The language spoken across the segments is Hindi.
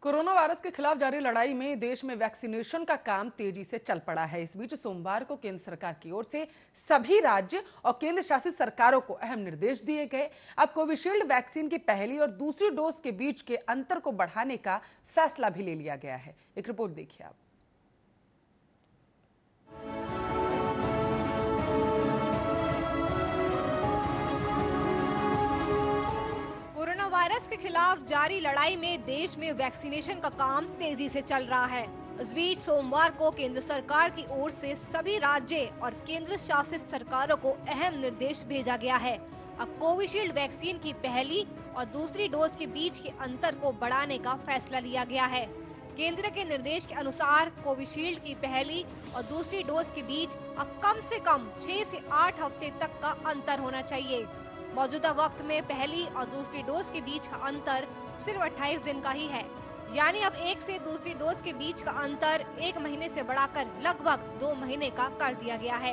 कोरोना वायरस के खिलाफ जारी लड़ाई में देश में वैक्सीनेशन का काम तेजी से चल पड़ा है। इस बीच सोमवार को केंद्र सरकार की ओर से सभी राज्य और केंद्र शासित सरकारों को अहम निर्देश दिए गए। अब कोविशील्ड वैक्सीन की पहली और दूसरी डोज के बीच के अंतर को बढ़ाने का फैसला भी ले लिया गया है। एक रिपोर्ट देखिए आप। कोरोना वायरस के खिलाफ जारी लड़ाई में देश में वैक्सीनेशन का काम तेजी से चल रहा है। इस बीच सोमवार को केंद्र सरकार की ओर से सभी राज्य और केंद्र शासित सरकारों को अहम निर्देश भेजा गया है। अब कोविशील्ड वैक्सीन की पहली और दूसरी डोज के बीच के अंतर को बढ़ाने का फैसला लिया गया है। केंद्र के निर्देश के अनुसार कोविशील्ड की पहली और दूसरी डोज के बीच अब कम से कम 6 से 8 हफ्ते तक का अंतर होना चाहिए। मौजूदा वक्त में पहली और दूसरी डोज के बीच का अंतर सिर्फ 28 दिन का ही है, यानी अब एक से दूसरी डोज के बीच का अंतर 1 महीने से बढ़ाकर लगभग 2 महीने का कर दिया गया है।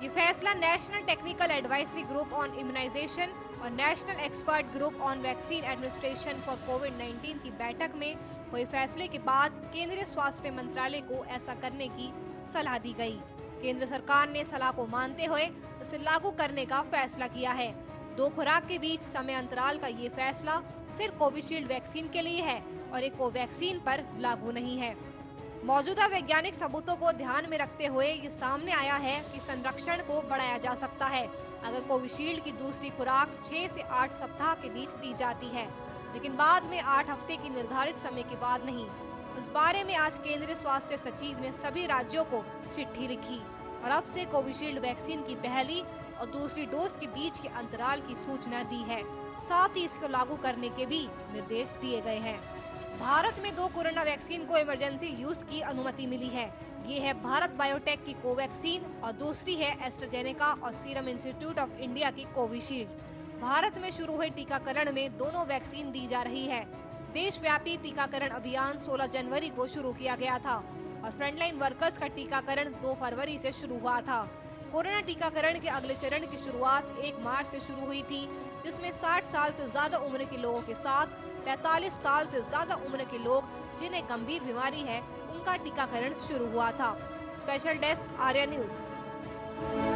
ये फैसला National Technical Advisory Group on Immunisation और National Expert Group on Vaccine Administration for कोविड-19 की बैठक में हुए फैसले के बाद केंद्रीय स्वास्थ्य मंत्रालय को ऐसा करने की सलाह दी गई। केंद्र सरकार ने सलाह को मानते हुए इसे लागू करने का फैसला किया है। 2 खुराक के बीच समय अंतराल का ये फैसला सिर्फ कोविशील्ड वैक्सीन के लिए है और एक कोवैक्सीन पर लागू नहीं है। मौजूदा वैज्ञानिक सबूतों को ध्यान में रखते हुए ये सामने आया है कि संरक्षण को बढ़ाया जा सकता है अगर कोविशील्ड की दूसरी खुराक 6 से 8 सप्ताह के बीच दी जाती है, लेकिन बाद में 8 हफ्ते की निर्धारित समय के बाद नहीं। इस बारे में आज केंद्रीय स्वास्थ्य सचिव ने सभी राज्यों को चिट्ठी लिखी और अब से कोविशील्ड वैक्सीन की पहली और दूसरी डोज के बीच के अंतराल की सूचना दी है। साथ ही इसको लागू करने के भी निर्देश दिए गए हैं। भारत में 2 कोरोना वैक्सीन को इमरजेंसी यूज की अनुमति मिली है। ये है भारत बायोटेक की कोवैक्सीन और दूसरी है एस्ट्राजेनेका और सीरम इंस्टीट्यूट ऑफ इंडिया की कोविशील्ड। भारत में शुरू हुए टीकाकरण में दोनों वैक्सीन दी जा रही है। देशव्यापी टीकाकरण अभियान 16 जनवरी को शुरू किया गया था और फ्रंटलाइन वर्कर्स का टीकाकरण 2 फरवरी से शुरू हुआ था। कोरोना टीकाकरण के अगले चरण की शुरुआत 1 मार्च से शुरू हुई थी, जिसमें 60 साल से ज्यादा उम्र के लोगों के साथ 45 साल से ज्यादा उम्र के लोग जिन्हें गंभीर बीमारी है उनका टीकाकरण शुरू हुआ था। Special desk Arya news.